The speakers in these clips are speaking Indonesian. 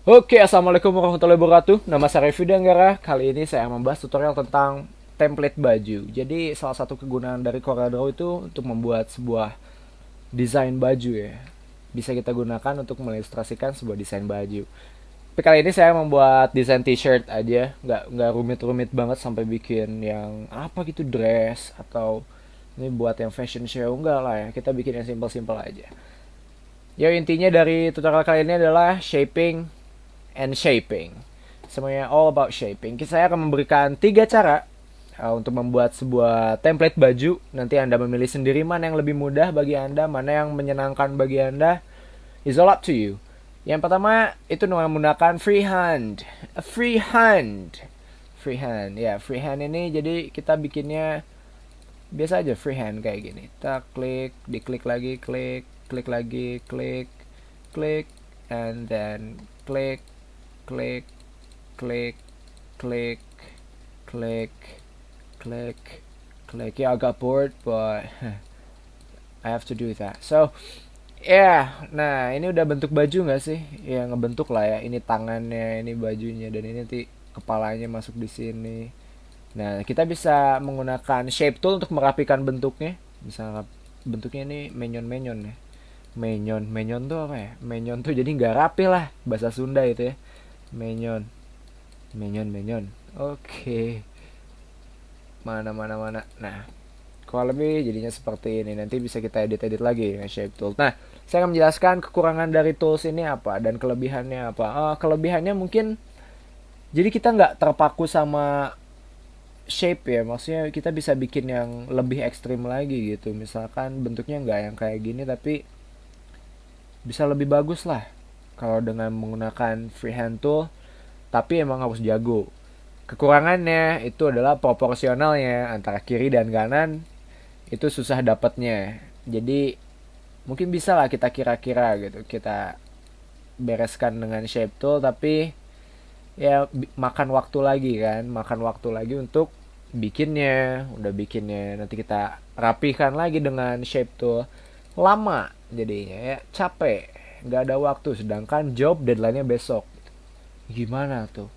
Oke, assalamualaikum warahmatullahi wabarakatuh. Nama saya Revi Danggara. Kali ini saya membahas tutorial tentang template baju. Jadi salah satu kegunaan dari CorelDRAW itu untuk membuat sebuah desain baju ya. Bisa kita gunakan untuk mengilustrasikan sebuah desain baju. Tapi kali ini saya membuat desain t-shirt aja, nggak rumit-rumit banget sampai bikin yang apa gitu dress atau ini buat yang fashion show enggak lah ya. Kita bikin yang simple-simple aja. Ya intinya dari tutorial kali ini adalah shaping and shaping. Semuanya all about shaping. Saya akan memberikan 3 cara untuk membuat sebuah template baju. Nanti Anda memilih sendiri mana yang lebih mudah bagi Anda, mana yang menyenangkan bagi Anda. It's all up to you. Yang pertama itu menggunakan freehand. Freehand. Freehand. Ya, freehand ini jadi kita bikinnya biasa aja freehand kayak gini. Kita klik, diklik lagi, klik, klik lagi, klik, klik, and then klik, klik, klik, klik, klik, klik, klik. Ya agak bored, but I have to do that. So, nah ini udah bentuk baju nggak sih? Ya ngebentuk lah ya. Ini tangannya, ini bajunya, dan ini nanti kepalanya masuk di sini. Nah, kita bisa menggunakan shape tool untuk merapikan bentuknya. Misalnya bentuknya ini menyon-menyon ya. Menyon tuh apa ya? Menyon tuh jadi nggak rapi lah, bahasa Sunda itu ya. Menyon, menyon. Oke. Mana. Nah, kalau lebih jadinya seperti ini. Nanti bisa kita edit lagi dengan shape tool. Nah, saya akan menjelaskan kekurangan dari tools ini apa dan kelebihannya apa. Kelebihannya mungkin jadi kita nggak terpaku sama shape ya, maksudnya kita bisa bikin yang lebih ekstrim lagi gitu. Misalkan bentuknya nggak yang kayak gini tapi bisa lebih bagus lah kalau dengan menggunakan freehand tool, tapi emang harus jago. Kekurangannya itu adalah proporsionalnya antara kiri dan kanan itu susah dapatnya. Jadi mungkin bisa lah kita kira-kira gitu, kita bereskan dengan shape tool, tapi ya makan waktu lagi kan, makan waktu lagi untuk bikinnya. Udah bikinnya nanti kita rapikan lagi dengan shape tool, lama jadinya ya, capek, nggak ada waktu, sedangkan job deadline-nya besok. Gimana tuh,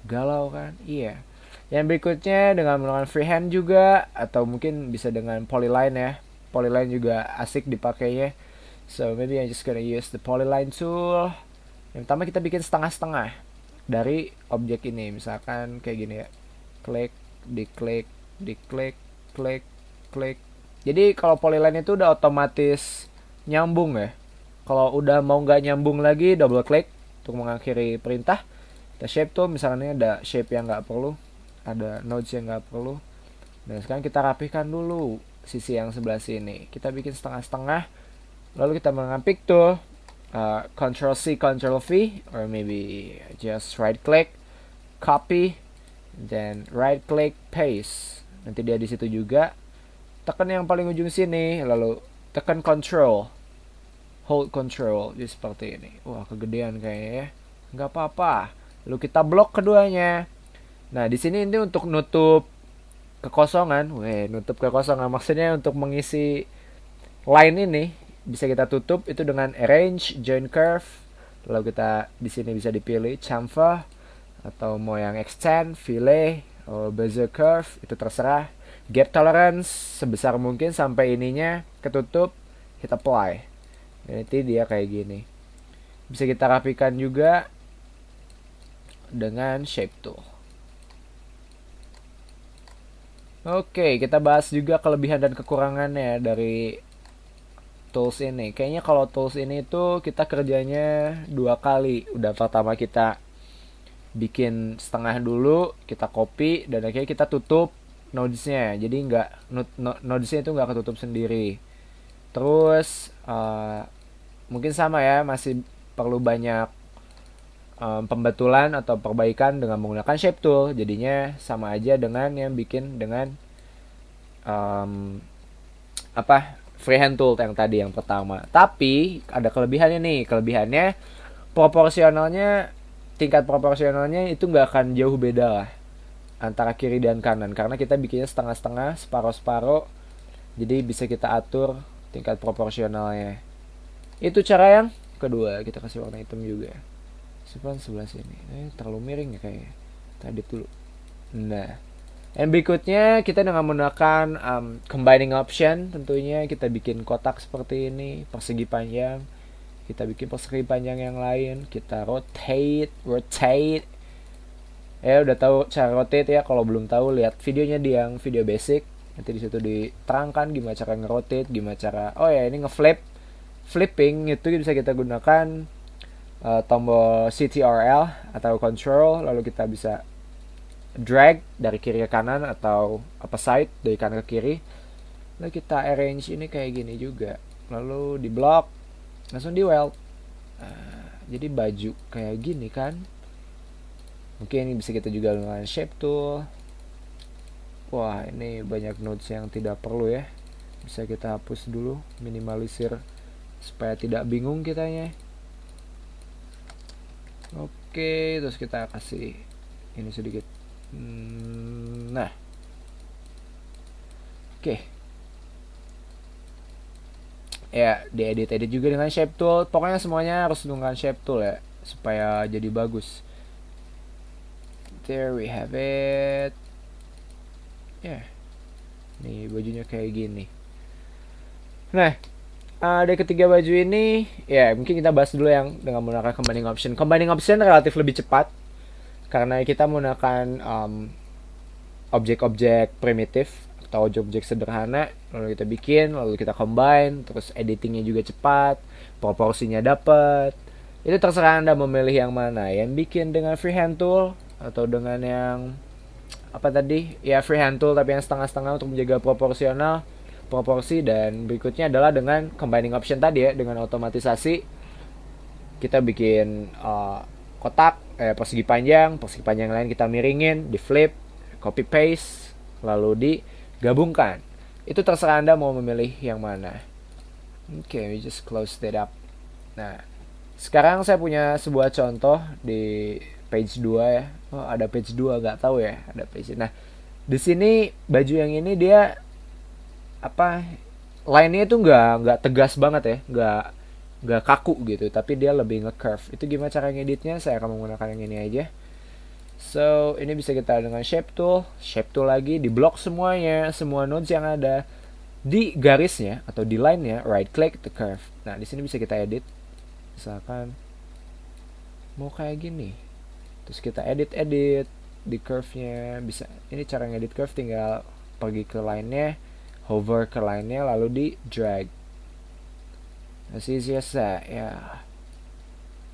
galau kan? Iya. Yang berikutnya dengan menggunakan freehand juga, atau mungkin bisa dengan polyline ya. Polyline juga asik dipakainya. So maybe I'm just gonna use the polyline tool. Yang pertama kita bikin setengah-setengah dari objek ini, misalkan kayak gini ya. Klik, diklik, diklik, klik, klik. Jadi kalau polyline itu udah otomatis nyambung ya. Kalau udah mau nggak nyambung lagi, double klik untuk mengakhiri perintah. Kita shape tuh, misalnya ada shape yang nggak perlu, ada nodes yang nggak perlu. Dan sekarang kita rapihkan dulu sisi yang sebelah sini. Kita bikin setengah-setengah. Lalu kita mengambil tuh Ctrl C, Ctrl V, or maybe just right click, copy, then right click, paste. Nanti dia di situ juga. Tekan yang paling ujung sini, lalu tekan Ctrl, hold Ctrl, jadi seperti ini. Wah, kegedean kayaknya ya. Nggak apa-apa. Lalu kita blok keduanya. Nah, di sini ini untuk nutup kekosongan. Nutup kekosongan maksudnya untuk mengisi line ini bisa kita tutup itu dengan arrange, join curve. Lalu kita di sini bisa dipilih chamfer atau mau yang extend, fillet, atau bezier curve, itu terserah. Gap tolerance sebesar mungkin sampai ininya ketutup, hit apply. Nanti dia kayak gini. Bisa kita rapikan juga dengan shape tool. Oke, kita bahas juga kelebihan dan kekurangannya dari tools ini. Kayaknya kalau tools ini tuh kita kerjanya 2 kali. Udah pertama kita bikin setengah dulu, kita copy, dan akhirnya kita tutup nodesnya. Jadi nggak nodesnya itu nggak ketutup sendiri. Terus mungkin sama ya, masih perlu banyak pembetulan atau perbaikan dengan menggunakan shape tool. Jadinya sama aja dengan yang bikin dengan freehand tool yang tadi yang pertama. Tapi ada kelebihannya nih. Kelebihannya proporsionalnya, tingkat proporsionalnya itu nggak akan jauh beda lah antara kiri dan kanan, karena kita bikinnya setengah-setengah, separuh-separuh. Jadi bisa kita atur tingkat proporsionalnya. Itu cara yang kedua, kita kasih warna hitam juga. Simpan sebelah sini. Terlalu miring ya kayaknya. Tadi dulu. Nah, yang berikutnya kita dengan menggunakan combining option, tentunya kita bikin kotak seperti ini, persegi panjang. Kita bikin persegi panjang yang lain, kita rotate. Udah tahu cara rotate ya. Kalau belum tahu, lihat videonya di yang video basic. Nanti di situ diterangkan gimana cara ngerotate, gimana cara. Oh ya, ini flipping itu bisa kita gunakan tombol CTRL atau control, lalu kita bisa drag dari kiri ke kanan atau apa side dari kanan ke kiri, lalu kita arrange ini kayak gini juga, lalu di block langsung di weld. Jadi baju kayak gini kan. Mungkin ini bisa kita juga dengan shape tool. Wah, ini banyak nodes yang tidak perlu ya, bisa kita hapus dulu, minimalisir supaya tidak bingung kitanya. Oke, terus kita kasih ini sedikit. Nah, oke. Ya, diedit juga dengan shape tool. Pokoknya semuanya harus dengan shape tool ya, supaya jadi bagus. There we have it. Ya, nih bajunya kayak gini. Nah, dari ketiga baju ini, ya mungkin kita bahas dulu yang dengan menggunakan combining option. Combining option relatif lebih cepat karena kita menggunakan objek-objek primitif atau objek-objek sederhana, lalu kita bikin, lalu kita combine, terus editingnya juga cepat, proporsinya dapat. Itu terserah Anda memilih yang mana, yang bikin dengan freehand tool atau dengan yang apa tadi, ya freehand tool tapi yang setengah-setengah untuk menjaga proporsi, dan berikutnya adalah dengan combining option tadi ya, dengan otomatisasi kita bikin kotak persegi panjang lain kita miringin, di flip, copy paste, lalu digabungkan. Itu terserah Anda mau memilih yang mana. We just close that up. Nah, sekarang saya punya sebuah contoh di page 2 ya. Oh, ada page 2, nggak tahu ya, ada page. Nah, di sini baju yang ini dia line-nya itu nggak tegas banget ya, nggak kaku gitu, tapi dia lebih nge-curve. Itu gimana cara ngeditnya? Saya akan menggunakan yang ini aja. So, ini bisa kita dengan shape tool lagi, di block semuanya, semua nodes yang ada di garisnya atau di line-nya, right click to curve. Nah, di sini bisa kita edit. Misalkan mau kayak gini. Terus kita edit di curve-nya, bisa. Ini cara ngedit curve, tinggal pergi ke line-nya, hover ke line-nya, lalu di drag. As easy as that, ya.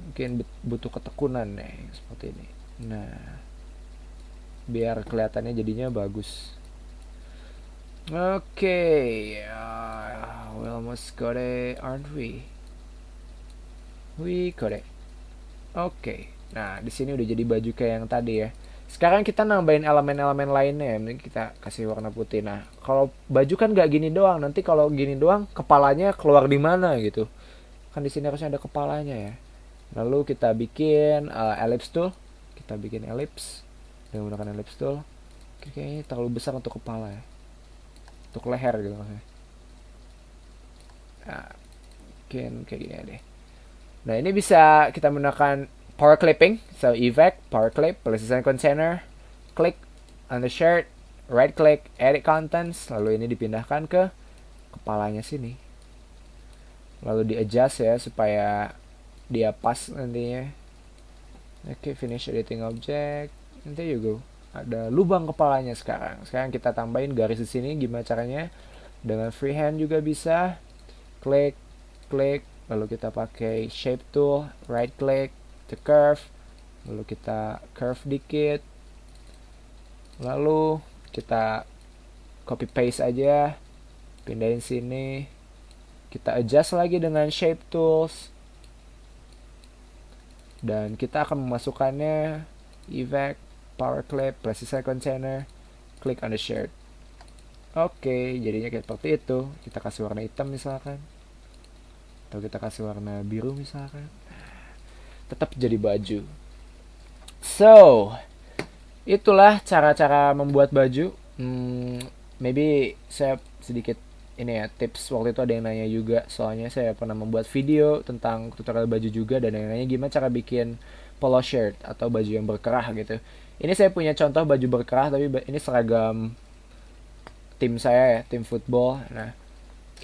Mungkin butuh ketekunan nih, seperti ini. Nah, biar kelihatannya jadinya bagus. We almost got it, aren't we? We got it. Nah, di sini udah jadi baju kayak yang tadi ya. Sekarang kita nambahin elemen-elemen lainnya, mending kita kasih warna putih. Nah, kalau baju kan nggak gini doang. Nanti kalau gini doang, kepalanya keluar di mana gitu? Kan di sini harusnya ada kepalanya ya. Lalu kita bikin ellipse tool. Kita bikin ellipse dengan menggunakan ellipse tool. Kayaknya terlalu besar untuk kepala ya. Untuk leher gitu maksudnya. Nah, mungkin kayak gini deh. Nah, ini bisa kita menggunakan power clipping, so effect, power clip, precision container, click on the shirt, right click, edit contents, lalu ini dipindahkan ke kepalanya sini. Lalu di adjust ya supaya dia pas nantinya. Finish editing object. Nanti you go. Ada lubang kepalanya sekarang. Sekarang kita tambahin garis di sini, gimana caranya? Dengan freehand juga bisa. Klik, lalu kita pakai shape tool, right click to curve, lalu kita curve dikit, lalu kita copy paste aja, pindahin sini, kita adjust lagi dengan shape tools, dan kita akan memasukkannya effect, power clip, precision container, click on the shirt. Jadinya kayak seperti itu. Kita kasih warna hitam misalkan, atau kita kasih warna biru misalkan, tetap jadi baju. So, itulah cara-cara membuat baju. Maybe saya sedikit ini ya, tips. Waktu itu ada yang nanya juga, soalnya saya pernah membuat video tentang tutorial baju juga, dan yang nanya gimana cara bikin polo shirt atau baju yang berkerah gitu. Ini saya punya contoh baju berkerah, tapi ini seragam tim saya ya, tim football. Nah,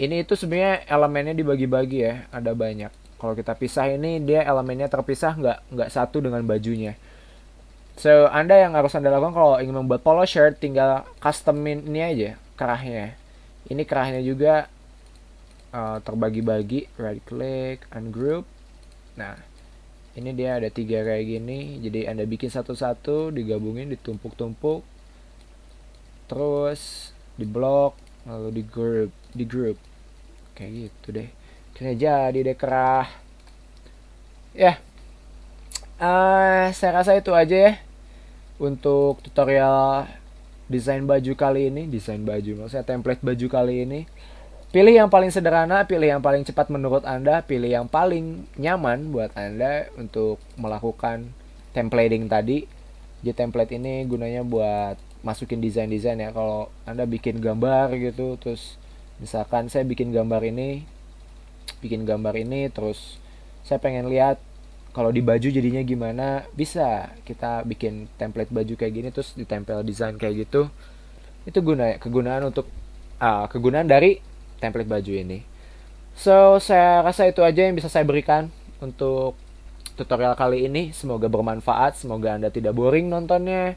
ini itu sebenarnya elemennya dibagi-bagi ya, ada banyak. Kalau kita pisah ini dia elemennya terpisah, nggak satu dengan bajunya. So, Anda yang harus Anda lakukan kalau ingin membuat polo shirt, tinggal customin ini aja, kerahnya. Ini kerahnya juga terbagi-bagi, right click, ungroup. Nah, ini dia ada 3 kayak gini, jadi Anda bikin satu-satu, digabungin, ditumpuk-tumpuk, terus di blok, lalu di group, kayak gitu deh. Kayaknya jadi deh kerah. Ya, saya rasa itu aja ya untuk tutorial desain baju, maksudnya template baju kali ini. Pilih yang paling sederhana, pilih yang paling cepat menurut Anda, pilih yang paling nyaman buat Anda untuk melakukan templating tadi. Jadi template ini gunanya buat masukin desain-desain ya. Kalau Anda bikin gambar gitu, terus misalkan saya bikin gambar ini, terus saya pengen lihat kalau di baju jadinya gimana, bisa kita bikin template baju kayak gini terus ditempel desain kayak gitu. Itu kegunaan dari template baju ini. So, saya rasa itu aja yang bisa saya berikan untuk tutorial kali ini. Semoga bermanfaat, semoga Anda tidak boring nontonnya.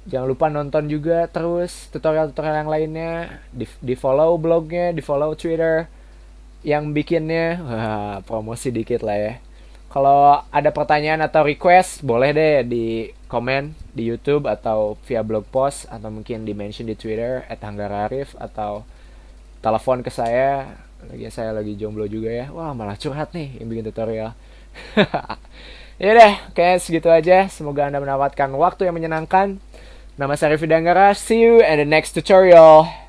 Jangan lupa nonton juga terus tutorial-tutorial yang lainnya. Di follow blognya, di follow Twitter yang bikinnya. Wah, promosi dikit lah ya. Kalau ada pertanyaan atau request, boleh deh di komen di YouTube atau via blog post, atau mungkin di mention di Twitter @hanggararif, atau telepon ke saya. Saya lagi jomblo juga ya. Wah, malah curhat nih yang bikin tutorial. Ya deh, kayak segitu aja. Semoga Anda mendapatkan waktu yang menyenangkan. Nama saya Riffi Danggara. See you in the next tutorial.